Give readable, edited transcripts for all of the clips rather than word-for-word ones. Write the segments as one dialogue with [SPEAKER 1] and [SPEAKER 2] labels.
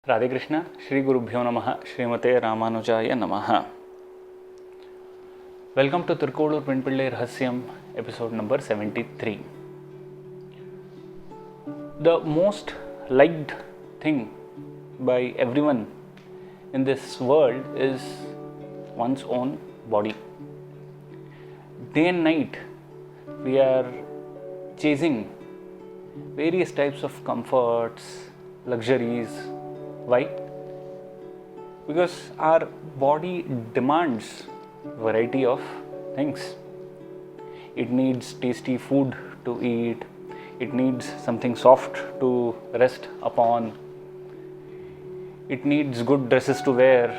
[SPEAKER 1] Radhe Krishna, Shri Gurubhyo Namaha, Srimate Ramanujaya Namaha. Welcome to Thirukkolur Penpillai Rahasyam, episode number 73. The most liked thing by everyone in this world is one's own body. Day and night, we are chasing various types of comforts, luxuries. Why? Because our body demands variety of things. It needs tasty food to eat. It needs something soft to rest upon. It needs good dresses to wear,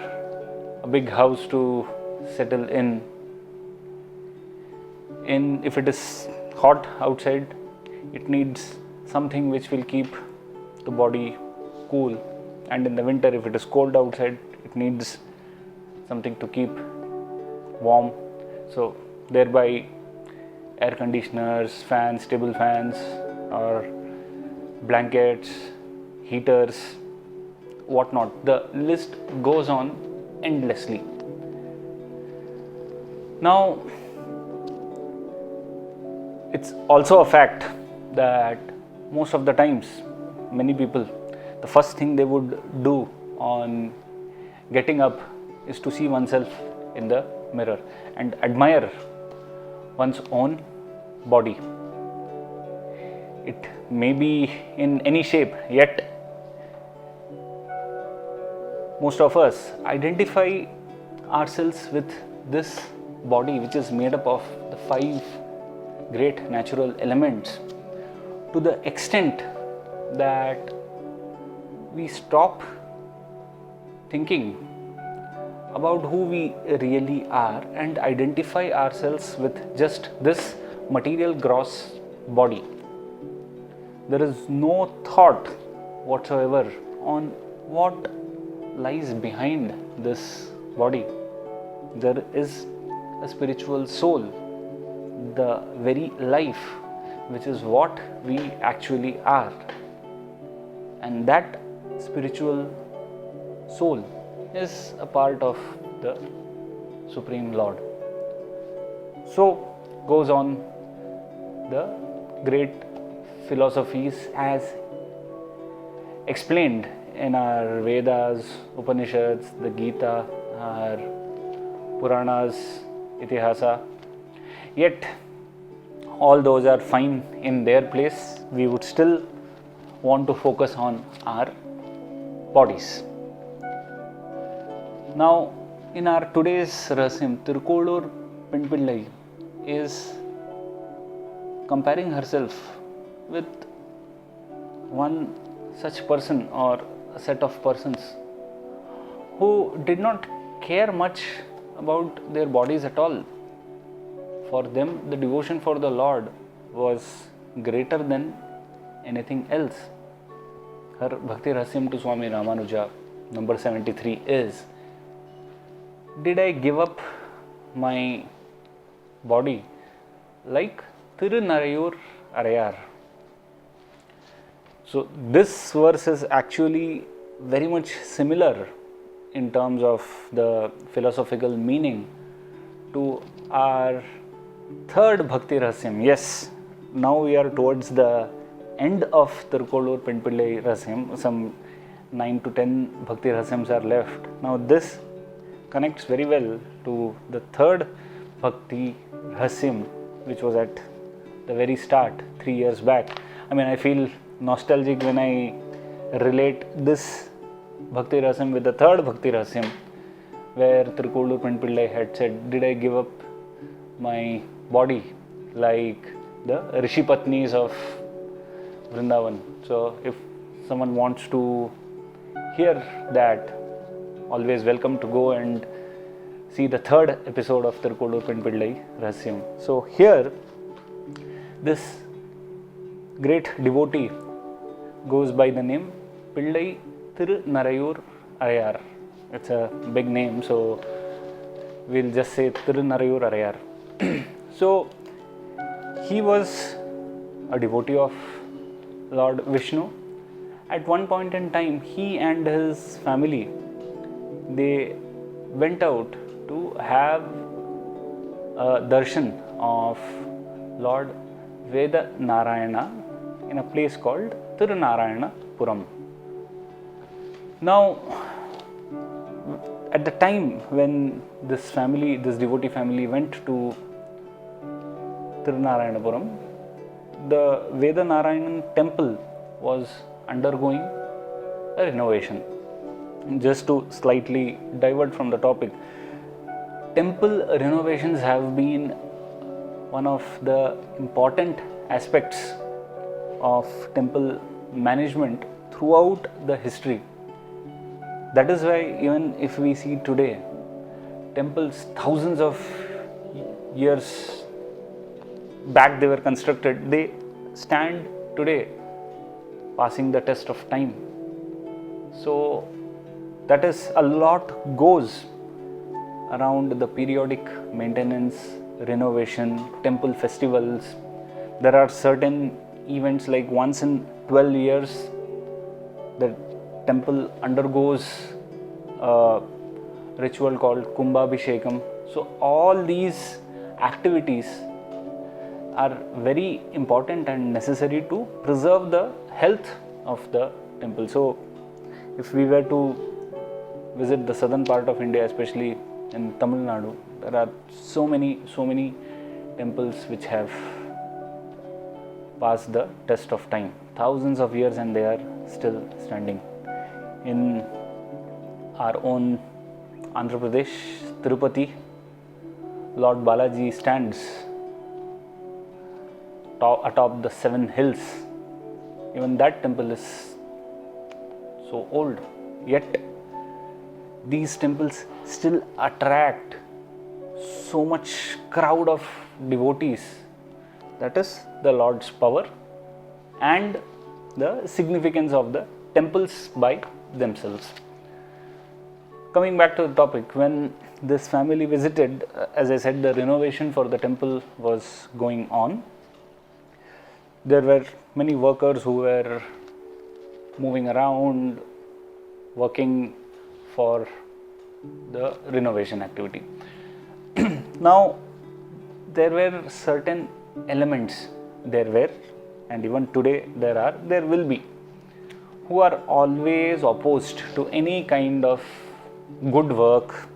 [SPEAKER 1] a big house to settle in. If it is hot outside, it needs something which will keep the body cool. And in the winter, if it is cold outside, it needs something to keep warm. So thereby air conditioners, fans, table fans, or blankets, heaters, whatnot. The list goes on endlessly. Now, it's also a fact that most of the times, many people, the first thing they would do on getting up is to see oneself in the mirror and admire one's own body. It may be in any shape, yet most of us identify ourselves with this body, which is made up of the 5 great natural elements, to the extent that we stop thinking about who we really are and identify ourselves with just this material gross body. There is no thought whatsoever on what lies behind this body. There is a spiritual soul, the very life, which is what we actually are. And that spiritual soul is a part of the Supreme Lord. So goes on the great philosophies as explained in our Vedas, Upanishads, the Gita, our Puranas, Itihasa. Yet all those are fine in their place. We would still want to focus on our bodies. Now, in our today's Rahasyam, Thirukkolur Penpillai is comparing herself with one such person or a set of persons who did not care much about their bodies at all. For them, the devotion for the Lord was greater than anything else. Her Bhakti Rahasyam to Swami Ramanuja, number 73 is: did I give up my body like Thirunaraiyur Araiyar? So this verse is actually very much similar in terms of the philosophical meaning to our third Bhakti Rahasyam. Yes, now we are towards the end of Thirukkolur Penpillai Rahasyam. Some 9 to 10 Bhakti Rahasyams are left. Now this connects very well to the third Bhakti Rahasyam, which was at the very start 3 years back. I feel nostalgic when I relate this Bhakti Rahasyam with the third Bhakti Rahasyam, where Thirukkolur Penpillai had said, did I give up my body like the Rishi Patnis of Vrindavan? So if someone wants to hear that, always welcome to go and see the third episode of Thirukkolur Penpillai Rahasyam. So here, this great devotee goes by the name Pillai Thirunaraiyur Araiyar. It's a big name, so we'll just say Thirunaraiyur Araiyar. So he was a devotee of Lord Vishnu, At one point in time, he and his family, they went out to have a darshan of Lord Veda Narayana in a place called Thirunaraiyur. Now, at the time when this devotee family went to Thirunaraiyur, the Veda Narayanan temple was undergoing a renovation. Just to slightly divert from the topic, temple renovations have been one of the important aspects of temple management throughout the history. That is why even if we see today, temples thousands of years back they were constructed, they stand today passing the test of time. So that is, a lot goes around the periodic maintenance, renovation, temple festivals. There are certain events like once in 12 years the temple undergoes a ritual called Kumbhabhishekam. So all these activities are very important and necessary to preserve the health of the temple. So if we were to visit the southern part of India, especially in Tamil Nadu, there are so many temples which have passed the test of time, thousands of years, and they are still standing. In our own Andhra Pradesh, Tirupati, Lord Balaji stands atop the 7 hills. Even that temple is so old, yet these temples still attract so much crowd of devotees. That is the Lord's power and the significance of the temples by themselves. Coming back to the topic, when this family visited, as I said, the renovation for the temple was going on. There were many workers who were moving around, working for the renovation activity. Now, there were certain elements, and even today there will be, who are always opposed to any kind of good work,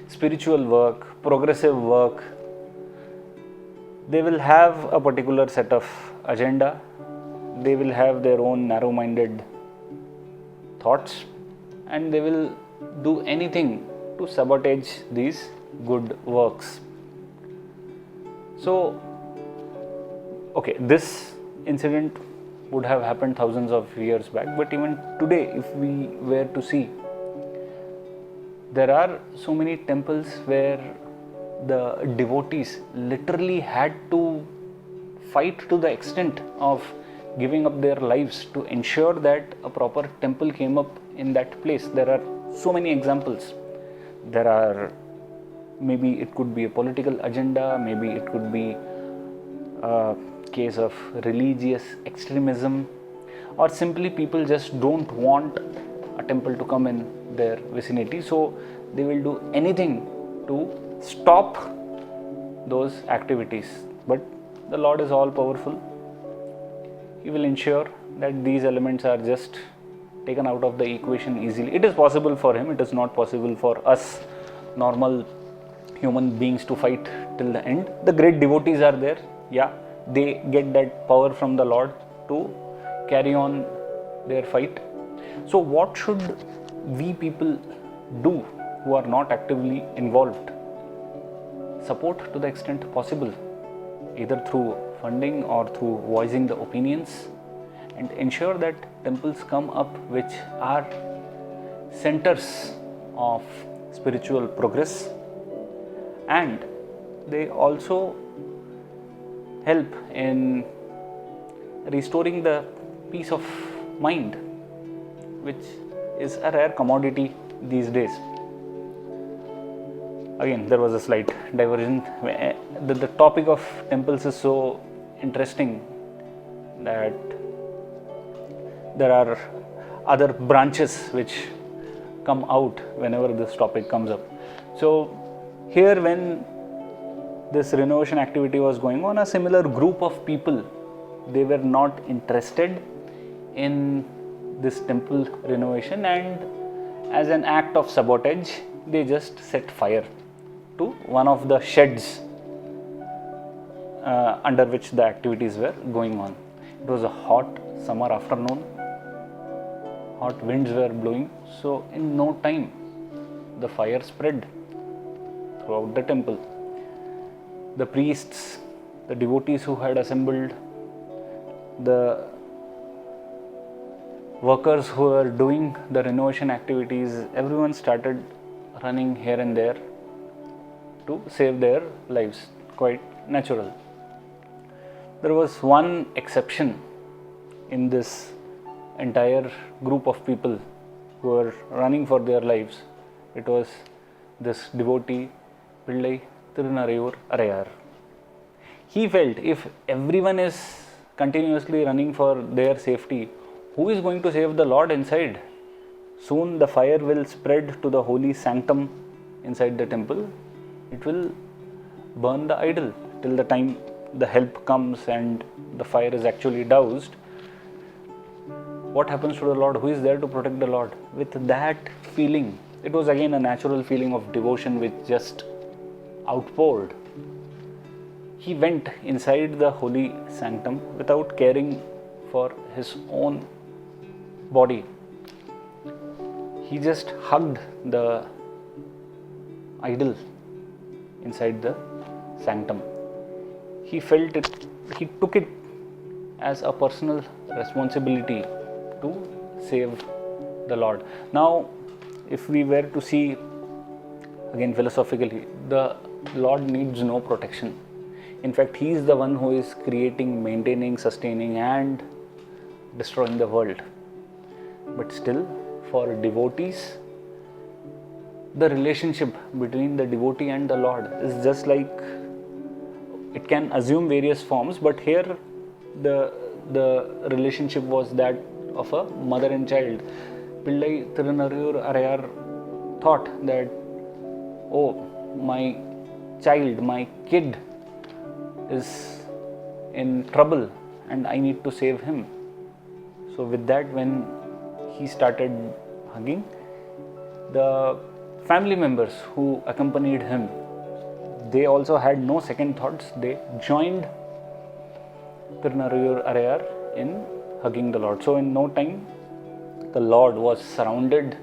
[SPEAKER 1] spiritual work, progressive work. They will have a particular set of agenda, they will have their own narrow-minded thoughts, and they will do anything to sabotage these good works. So, okay, this incident would have happened thousands of years back, but even today, if we were to see, there are so many temples where the devotees literally had to fight to the extent of giving up their lives to ensure that a proper temple came up in that place. There are so many examples. There are, maybe it could be a political agenda, maybe it could be a case of religious extremism, or simply people just don't want a temple to come in their vicinity, so they will do anything to stop those activities. But the Lord is all powerful. He will ensure that these elements are just taken out of the equation easily. It is possible for Him, it is not possible for us normal human beings to fight till the end. The great devotees are there, they get that power from the Lord to carry on their fight. So what should we people do who are not actively involved? Support to the extent possible, either through funding or through voicing the opinions, and ensure that temples come up which are centers of spiritual progress, and they also help in restoring the peace of mind, which is a rare commodity these days. Again, there was a slight diversion. The topic of temples is so interesting that there are other branches which come out whenever this topic comes up. So here, when this renovation activity was going on, a similar group of people, they were not interested in this temple renovation, and as an act of sabotage, they just set fire to one of the sheds under which the activities were going on. It was a hot summer afternoon, hot winds were blowing, so in no time the fire spread throughout the temple. The priests, the devotees who had assembled, the workers who were doing the renovation activities, everyone started running here and there to save their lives. Quite natural. There was one exception in this entire group of people who were running for their lives. It was this devotee, Pillai Thirunaraiyur Araiyar. He felt, if everyone is continuously running for their safety, who is going to save the Lord inside? Soon the fire will spread to the holy sanctum inside the temple. It will burn the idol till the time the help comes and the fire is actually doused. What happens to the Lord? Who is there to protect the Lord? With that feeling, it was again a natural feeling of devotion which just outpoured. He went inside the holy sanctum without caring for his own body. He just hugged the idol inside the sanctum. He felt it, he took it as a personal responsibility to save the Lord. Now, if we were to see again philosophically, the Lord needs no protection. In fact, He is the one who is creating, maintaining, sustaining and destroying the world. But still, for devotees, the relationship between the devotee and the Lord is just like, it can assume various forms, but here the relationship was that of a mother and child. Pillai Thirunaraiyur Araiyar thought that, oh, my child, my kid is in trouble and I need to save him. So with that, when he started hugging, the family members who accompanied him, they also had no second thoughts. They joined Thirunaraiyur Araiyar in hugging the Lord. So in no time, the Lord was surrounded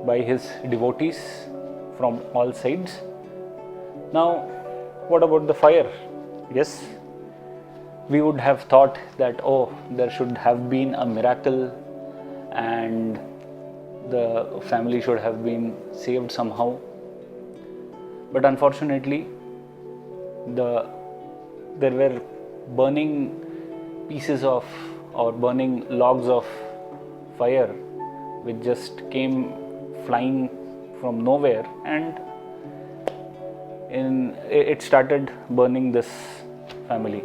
[SPEAKER 1] by his devotees from all sides. Now, what about the fire? Yes, we would have thought that, oh, there should have been a miracle and the family should have been saved somehow. But unfortunately, there were burning pieces of or burning logs of fire which just came flying from nowhere, and it started burning this family.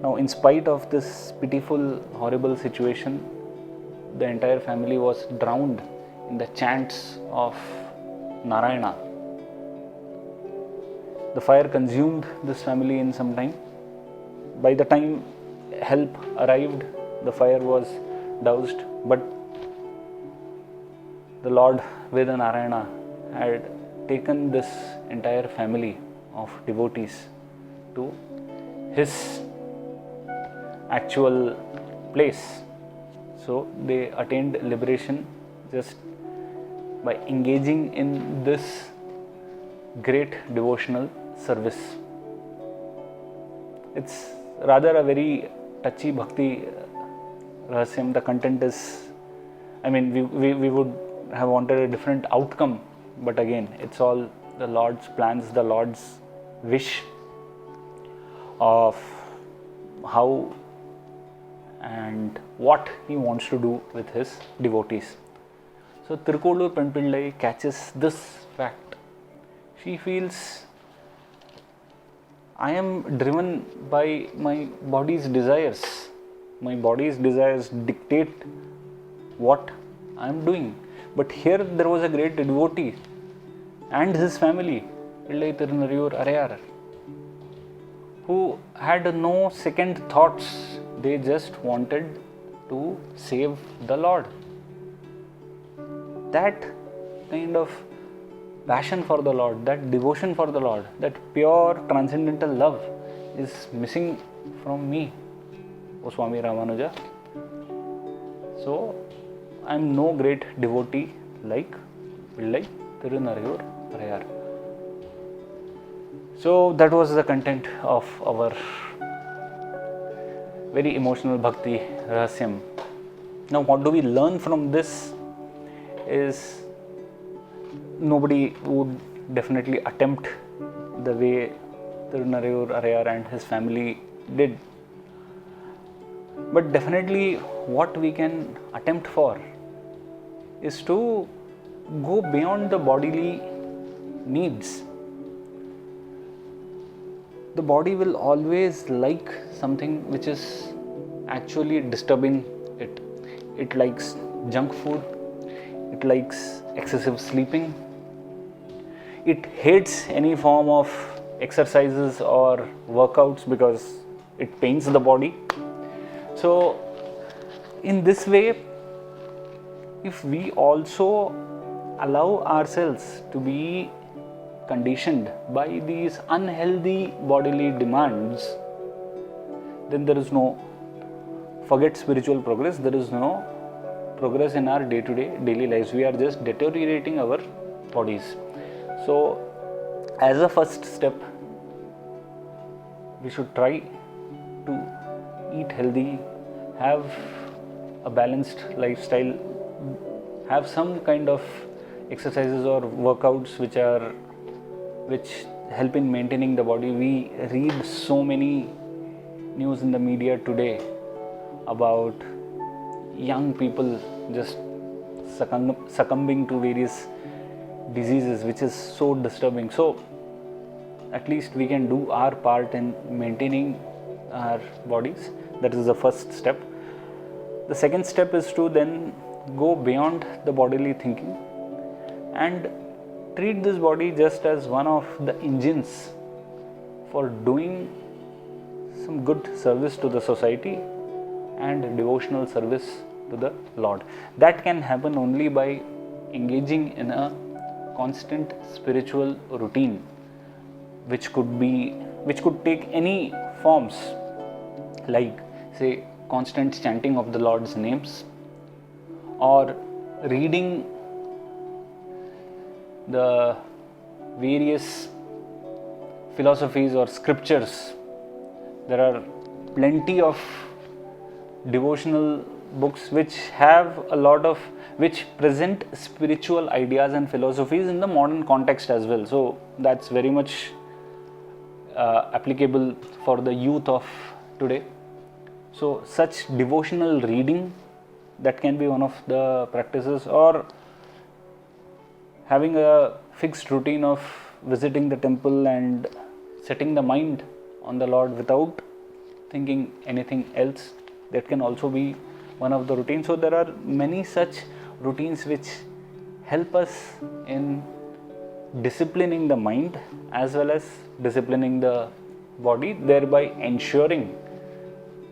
[SPEAKER 1] Now, in spite of this pitiful, horrible situation, the entire family was drowned in the chants of Narayana. The fire consumed this family in some time. By the time help arrived, the fire was doused, but the Lord Narayana had taken this entire family of devotees to his actual place. So they attained liberation just by engaging in this great devotional service. It's rather a very touchy Bhakti Rahasyam. The content is, we would have wanted a different outcome, but again, it's all the Lord's plans, the Lord's wish of how and what He wants to do with His devotees. So Thirukkolur Penpillai catches this fact. She feels, I am driven by my body's desires. My body's desires dictate what I am doing. But here there was a great devotee and his family, Pillai Thirunaraiyur Araiyar, who had no second thoughts. They just wanted to save the Lord. That kind of passion for the Lord, that devotion for the Lord, that pure transcendental love is missing from me, O Swami Ramanuja. So, I am no great devotee like Pillai Thirunaraiyur Araiyar. So, that was the content of our very emotional Bhakti Rahasyam. Now, what do we learn from this is nobody would definitely attempt the way Thirunaraiyur Araiyar and his family did. But definitely what we can attempt for is to go beyond the bodily needs. The body will always like something which is actually disturbing it. It likes junk food, it likes excessive sleeping, it hates any form of exercises or workouts because it pains the body. So, in this way, if we also allow ourselves to be conditioned by these unhealthy bodily demands, then there is no, forget spiritual progress, there is no progress in our day-to-day daily lives. We are just deteriorating our bodies. So, as a first step, we should try to eat healthy, have a balanced lifestyle, have some kind of exercises or workouts which help in maintaining the body. We read so many news in the media today about young people just succumbing to various diseases, which is so disturbing. So at least we can do our part in maintaining our bodies. That is the first step. The second step is to then go beyond the bodily thinking and treat this body just as one of the engines for doing some good service to the society and devotional service to the Lord. That can happen only by engaging in a constant spiritual routine, which could take any forms, like say constant chanting of the Lord's names, or reading the various philosophies or scriptures. There are plenty of devotional books which present spiritual ideas and philosophies in the modern context as well. So that's very much applicable for the youth of today. So such devotional reading, that can be one of the practices, or having a fixed routine of visiting the temple and setting the mind on the Lord without thinking anything else. That can also be one of the routines. So there are many such routines which help us in disciplining the mind as well as disciplining the body, thereby ensuring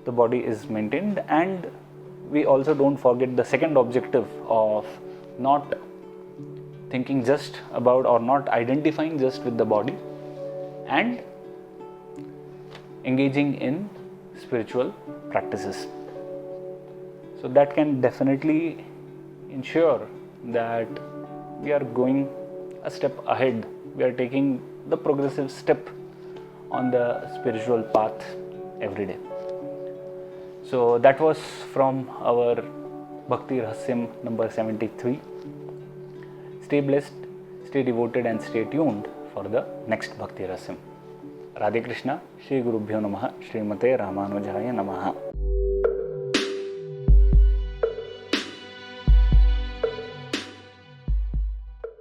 [SPEAKER 1] the body is maintained. And we also don't forget the second objective of not thinking just about, or not identifying just with the body, and engaging in spiritual practices. So that can definitely ensure that we are going a step ahead. We are taking the progressive step on the spiritual path every day. So that was from our Bhakti Rahasyam number 73. Stay blessed, stay devoted, and stay tuned for the next Bhakti Rahasyam. Radhe Krishna, Shri Gurubhyo Namaha, Srimate Ramanujaya Namaha.